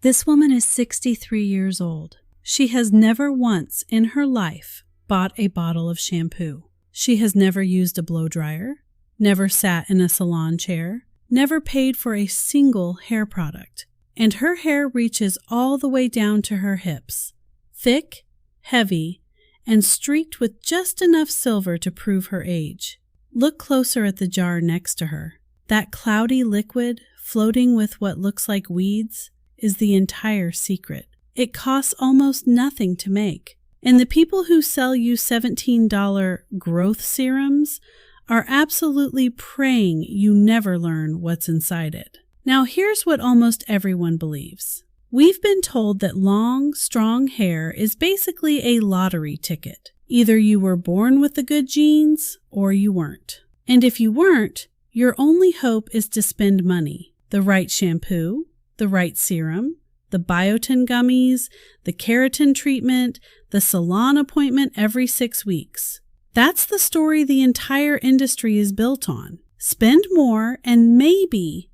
This woman is 63 years old. She has never once in her life bought a bottle of shampoo. She has never used a blow dryer, never sat in a salon chair, never paid for a single hair product, and her hair reaches all the way down to her hips, thick, heavy, and streaked with just enough silver to prove her age. Look closer at the jar next to her. That cloudy liquid floating with what looks like weeds is the entire secret. It costs almost nothing to make, and the people who sell you $17 growth serums are absolutely praying you never learn what's inside it. Now here's what almost everyone believes. We've been told that long, strong hair is basically a lottery ticket. Either you were born with the good genes or you weren't. And if you weren't, your only hope is to spend money. The right shampoo, the right serum, the biotin gummies, the keratin treatment, the salon appointment every 6 weeks. That's the story the entire industry is built on. Spend more and maybe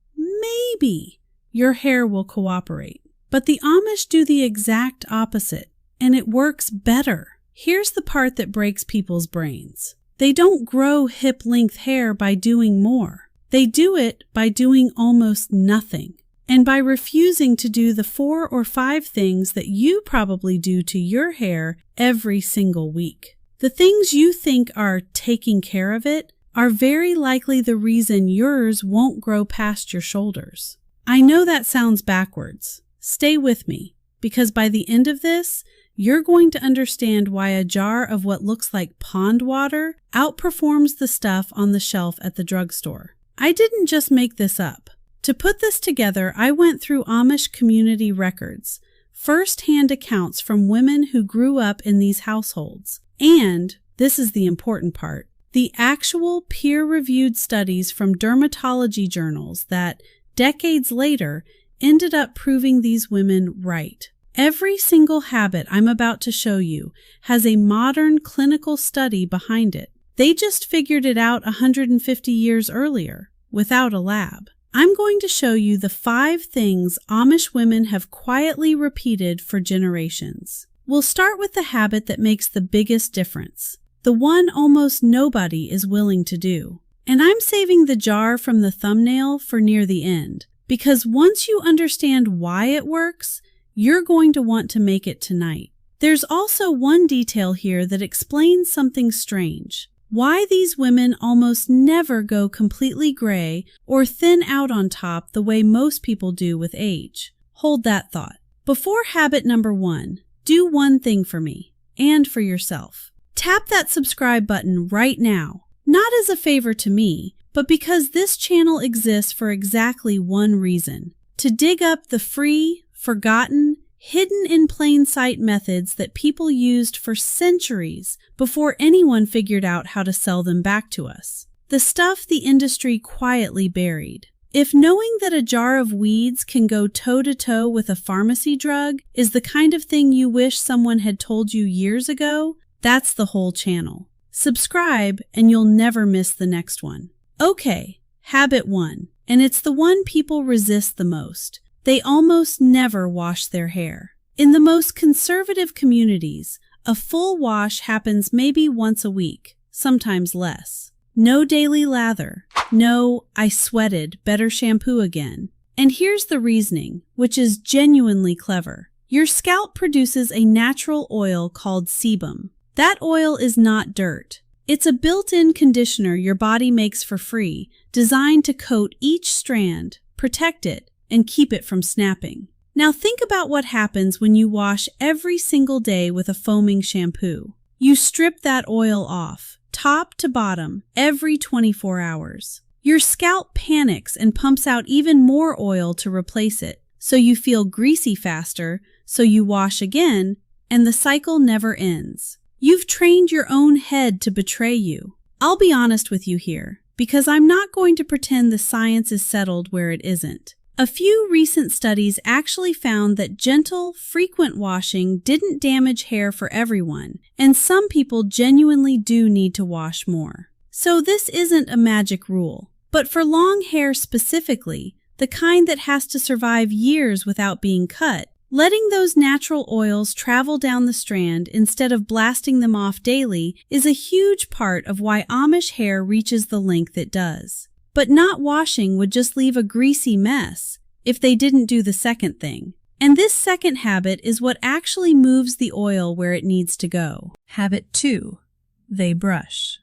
your hair will cooperate. But the Amish do the exact opposite, and it works better. Here's the part that breaks people's brains. They don't grow hip-length hair by doing more. They do it by doing almost nothing, and by refusing to do the 4 or 5 things that you probably do to your hair every single week. The things you think are taking care of it are very likely the reason yours won't grow past your shoulders. I know that sounds backwards. Stay with me, because by the end of this, you're going to understand why a jar of what looks like pond water outperforms the stuff on the shelf at the drugstore. I didn't just make this up. To put this together, I went through Amish community records, first-hand accounts from women who grew up in these households, and, this is the important part, the actual peer-reviewed studies from dermatology journals that, decades later, ended up proving these women right. Every single habit I'm about to show you has a modern clinical study behind it. They just figured it out 150 years earlier, without a lab. I'm going to show you the 5 things Amish women have quietly repeated for generations. We'll start with the habit that makes the biggest difference, the one almost nobody is willing to do. And I'm saving the jar from the thumbnail for near the end, because once you understand why it works, you're going to want to make it tonight. There's also one detail here that explains something strange. Why these women almost never go completely gray or thin out on top the way most people do with age. Hold that thought. Before habit number 1, do one thing for me and for yourself. Tap that subscribe button right now, not as a favor to me, but because this channel exists for exactly one reason: to dig up the free, forgotten, hidden in plain sight methods that people used for centuries before anyone figured out how to sell them back to us. The stuff the industry quietly buried. If knowing that a jar of weeds can go toe-to-toe with a pharmacy drug is the kind of thing you wish someone had told you years ago, that's the whole channel. Subscribe and you'll never miss the next one. Okay, habit 1, and it's the one people resist the most. They almost never wash their hair. In the most conservative communities, a full wash happens maybe once a week, sometimes less. No daily lather. No, I sweated, better shampoo again. And here's the reasoning, which is genuinely clever. Your scalp produces a natural oil called sebum. That oil is not dirt. It's a built-in conditioner your body makes for free, designed to coat each strand, protect it, and keep it from snapping. Now think about what happens when you wash every single day with a foaming shampoo. You strip that oil off, top to bottom, every 24 hours. Your scalp panics and pumps out even more oil to replace it, so you feel greasy faster, so you wash again, and the cycle never ends. You've trained your own head to betray you. I'll be honest with you here, because I'm not going to pretend the science is settled where it isn't. A few recent studies actually found that gentle, frequent washing didn't damage hair for everyone, and some people genuinely do need to wash more. So this isn't a magic rule. But for long hair specifically, the kind that has to survive years without being cut. Letting those natural oils travel down the strand instead of blasting them off daily is a huge part of why Amish hair reaches the length it does. But not washing would just leave a greasy mess if they didn't do the second thing. And this second habit is what actually moves the oil where it needs to go. Habit 2. They brush.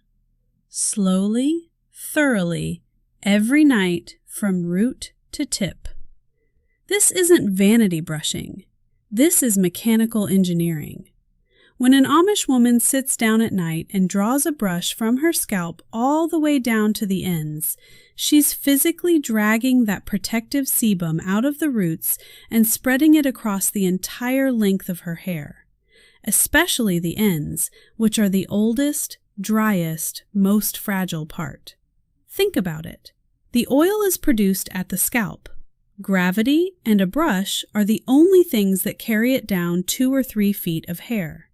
Slowly, thoroughly, every night from root to tip. This isn't vanity brushing. This is mechanical engineering. When an Amish woman sits down at night and draws a brush from her scalp all the way down to the ends, she's physically dragging that protective sebum out of the roots and spreading it across the entire length of her hair, especially the ends, which are the oldest, driest, most fragile part. Think about it. The oil is produced at the scalp. Gravity and a brush are the only things that carry it down 2 or 3 feet of hair.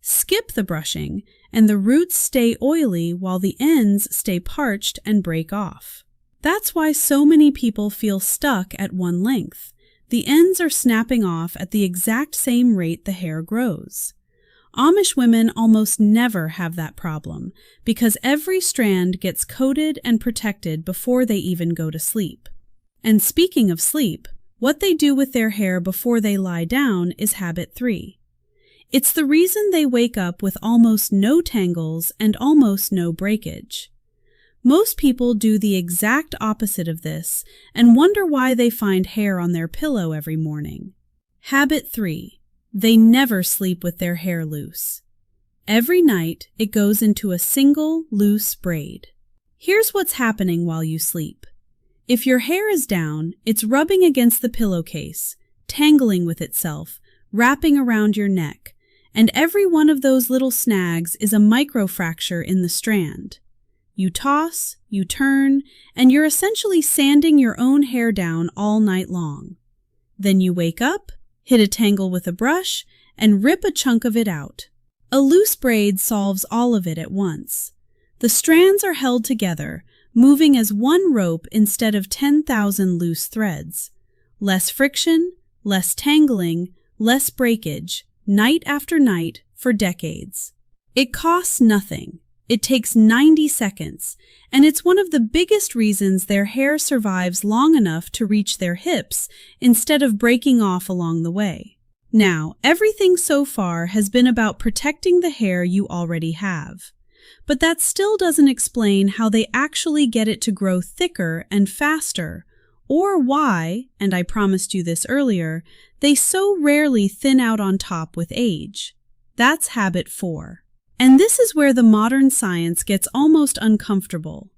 Skip the brushing, and the roots stay oily while the ends stay parched and break off. That's why so many people feel stuck at one length. The ends are snapping off at the exact same rate the hair grows. Amish women almost never have that problem because every strand gets coated and protected before they even go to sleep. And speaking of sleep, what they do with their hair before they lie down is habit 3. It's the reason they wake up with almost no tangles and almost no breakage. Most people do the exact opposite of this and wonder why they find hair on their pillow every morning. Habit 3. They never sleep with their hair loose. Every night, it goes into a single loose braid. Here's what's happening while you sleep. If your hair is down, it's rubbing against the pillowcase, tangling with itself, wrapping around your neck, and every one of those little snags is a microfracture in the strand. You toss, you turn, and you're essentially sanding your own hair down all night long. Then you wake up, hit a tangle with a brush, and rip a chunk of it out. A loose braid solves all of it at once. The strands are held together, moving as one rope instead of 10,000 loose threads. Less friction, less tangling, less breakage, night after night for decades. It costs nothing. It takes 90 seconds, and it's one of the biggest reasons their hair survives long enough to reach their hips instead of breaking off along the way. Now, everything so far has been about protecting the hair you already have. But that still doesn't explain how they actually get it to grow thicker and faster, or why, and I promised you this earlier, they so rarely thin out on top with age. That's habit 4. And this is where the modern science gets almost uncomfortable.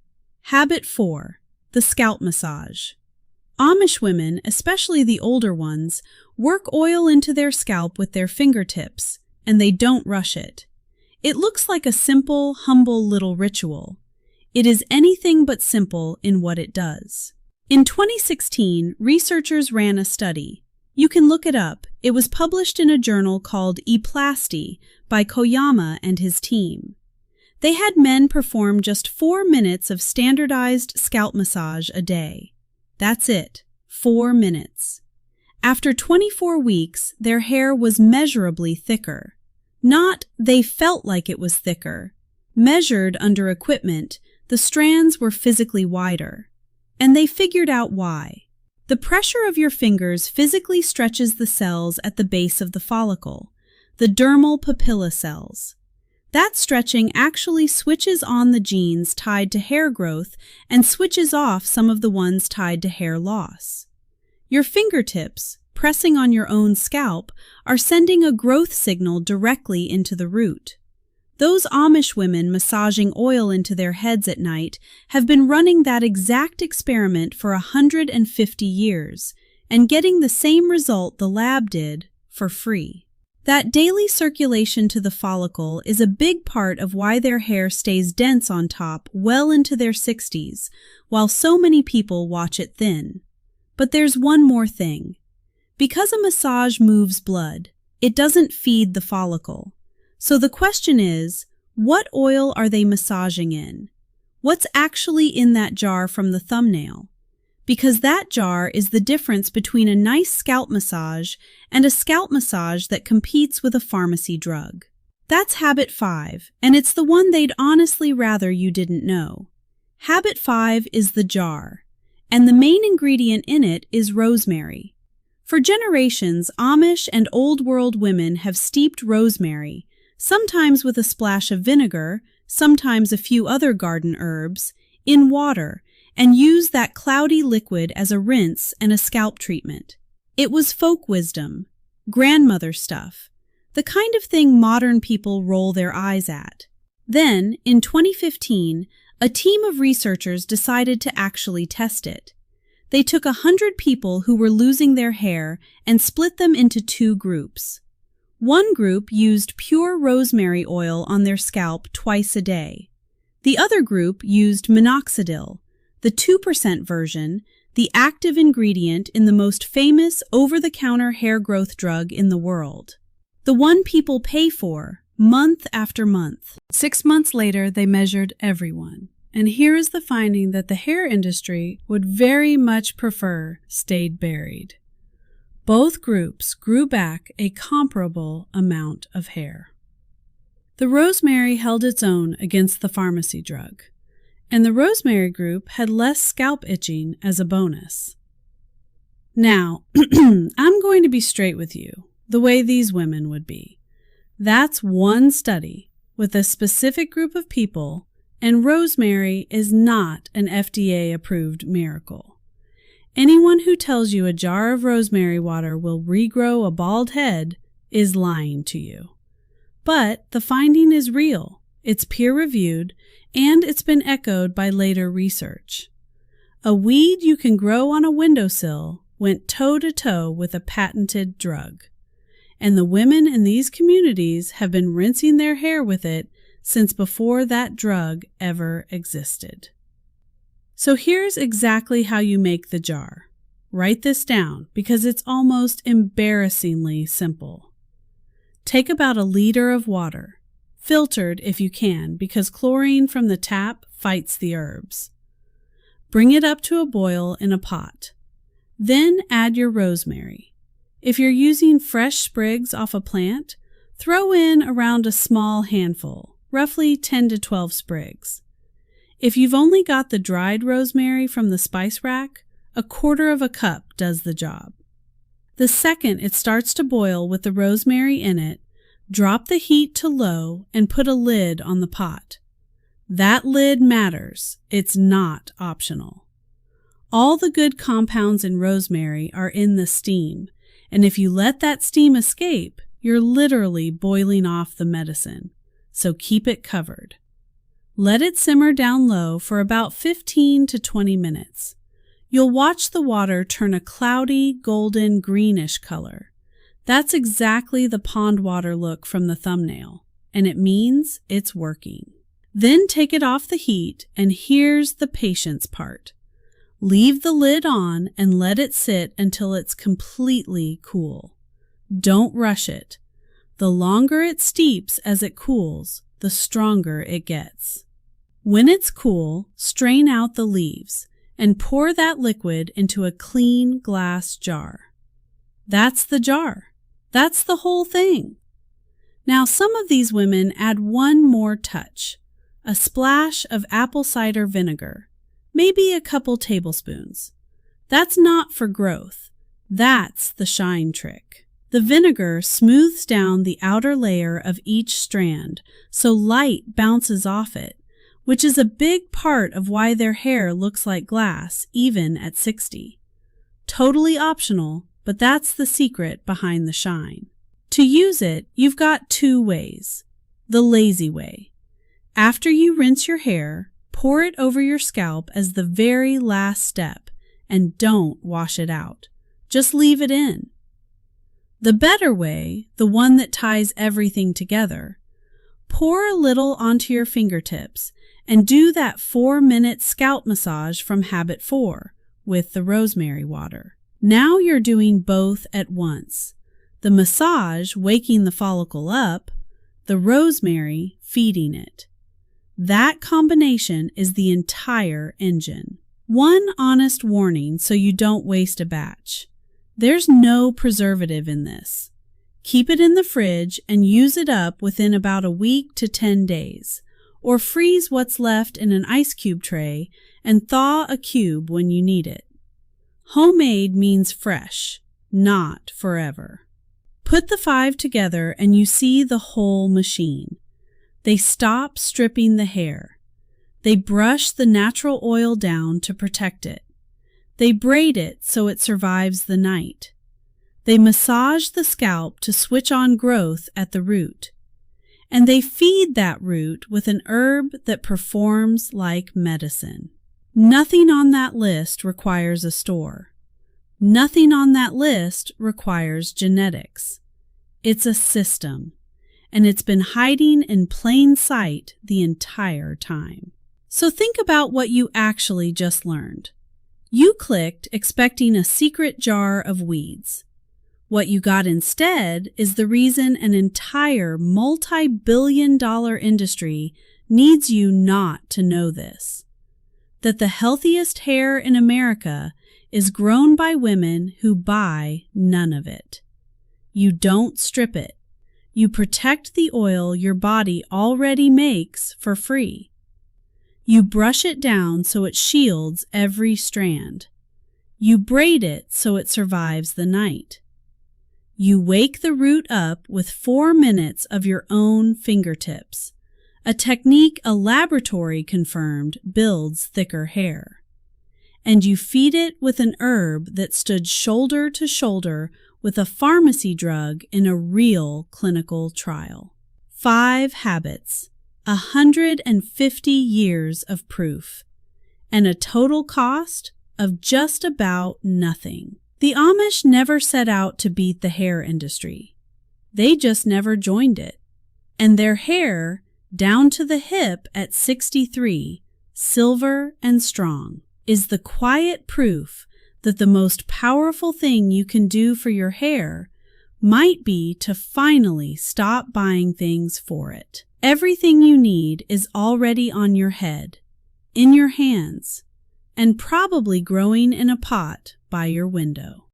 Habit 4. The scalp massage. Amish women, especially the older ones, work oil into their scalp with their fingertips, and they don't rush it. It looks like a simple, humble little ritual. It is anything but simple in what it does. In 2016, researchers ran a study. You can look it up. It was published in a journal called Eplasty by Koyama and his team. They had men perform just 4 minutes of standardized scalp massage a day. That's it, 4 minutes. After 24 weeks, their hair was measurably thicker. Not they felt like it was thicker. Measured under equipment, the strands were physically wider. And they figured out why. The pressure of your fingers physically stretches the cells at the base of the follicle, the dermal papilla cells. That stretching actually switches on the genes tied to hair growth and switches off some of the ones tied to hair loss. Your fingertips, pressing on your own scalp, are sending a growth signal directly into the root. Those Amish women massaging oil into their heads at night have been running that exact experiment for 150 years and getting the same result the lab did for free. That daily circulation to the follicle is a big part of why their hair stays dense on top well into their 60s, while so many people watch it thin. But there's one more thing. Because a massage moves blood, it doesn't feed the follicle. So the question is, what oil are they massaging in? What's actually in that jar from the thumbnail? because that jar is the difference between a nice scalp massage and a scalp massage that competes with a pharmacy drug. That's habit 5, and it's the one they'd honestly rather you didn't know. Habit 5 is the jar, and the main ingredient in it is rosemary. For generations, Amish and Old World women have steeped rosemary, sometimes with a splash of vinegar, sometimes a few other garden herbs, in water, and use that cloudy liquid as a rinse and a scalp treatment. It was folk wisdom, grandmother stuff, the kind of thing modern people roll their eyes at. Then, in 2015, a team of researchers decided to actually test it. They took 100 people who were losing their hair and split them into 2 groups. One group used pure rosemary oil on their scalp twice a day. The other group used minoxidil, the 2% version, the active ingredient in the most famous over-the-counter hair growth drug in the world. The one people pay for, month after month. 6 months later, they measured everyone. And here is the finding that the hair industry would very much prefer stayed buried. Both groups grew back a comparable amount of hair. The rosemary held its own against the pharmacy drug, and the rosemary group had less scalp itching as a bonus. Now, I'm going to be straight with you, the way these women would be. That's one study with a specific group of people, and rosemary is not an FDA-approved miracle. Anyone who tells you a jar of rosemary water will regrow a bald head is lying to you. But the finding is real, it's peer-reviewed, and it's been echoed by later research. A weed you can grow on a windowsill went toe-to-toe with a patented drug. And the women in these communities have been rinsing their hair with it since before that drug ever existed. So here's exactly how you make the jar. Write this down because it's almost embarrassingly simple. Take about 1 liter of water, filtered if you can because chlorine from the tap fights the herbs. Bring it up to a boil in a pot. Then add your rosemary. If you're using fresh sprigs off a plant, throw in around a small handful, roughly 10 to 12 sprigs. If you've only got the dried rosemary from the spice rack, 1/4 cup does the job. The second it starts to boil with the rosemary in it, drop the heat to low and put a lid on the pot. That lid matters. It's not optional. All the good compounds in rosemary are in the steam, and if you let that steam escape, you're literally boiling off the medicine. So keep it covered. Let it simmer down low for about 15 to 20 minutes. You'll watch the water turn a cloudy, golden, greenish color. That's exactly the pond water look from the thumbnail, and it means it's working. Then take it off the heat, and here's the patience part. Leave the lid on and let it sit until it's completely cool. Don't rush it. The longer it steeps as it cools, the stronger it gets. When it's cool, strain out the leaves and pour that liquid into a clean glass jar. That's the jar. That's the whole thing. Now, some of these women add one more touch, a splash of apple cider vinegar, maybe a couple tablespoons. That's not for growth. That's the shine trick. The vinegar smooths down the outer layer of each strand so light bounces off it, which is a big part of why their hair looks like glass even at 60. Totally optional, but that's the secret behind the shine. To use it, you've got 2 ways. The lazy way. After you rinse your hair, pour it over your scalp as the very last step and don't wash it out. Just leave it in. The better way, the one that ties everything together, pour a little onto your fingertips and do that 4-minute scalp massage from habit 4 with the rosemary water. Now you're doing both at once. The massage waking the follicle up, the rosemary feeding it. That combination is the entire engine. One honest warning so you don't waste a batch. There's no preservative in this. Keep it in the fridge and use it up within about a week to 10 days, or freeze what's left in an ice cube tray and thaw a cube when you need it. Homemade means fresh, not forever. Put the 5 together and you see the whole machine. They stop stripping the hair. They brush the natural oil down to protect it. They braid it so it survives the night. They massage the scalp to switch on growth at the root. And they feed that root with an herb that performs like medicine. Nothing on that list requires a store. Nothing on that list requires genetics. It's a system, and it's been hiding in plain sight the entire time. So think about what you actually just learned. You clicked expecting a secret jar of weeds. What you got instead is the reason an entire multi-billion-dollar industry needs you not to know this. That the healthiest hair in America is grown by women who buy none of it. You don't strip it. You protect the oil your body already makes for free. You brush it down so it shields every strand. You braid it so it survives the night. You wake the root up with 4 minutes of your own fingertips, a technique a laboratory confirmed builds thicker hair. And you feed it with an herb that stood shoulder to shoulder with a pharmacy drug in a real clinical trial. 5 habits, 150 years of proof, and a total cost of just about nothing. The Amish never set out to beat the hair industry. They just never joined it. And their hair, down to the hip at 63, silver and strong, is the quiet proof that the most powerful thing you can do for your hair might be to finally stop buying things for it. Everything you need is already on your head, in your hands, and probably growing in a pot by your window.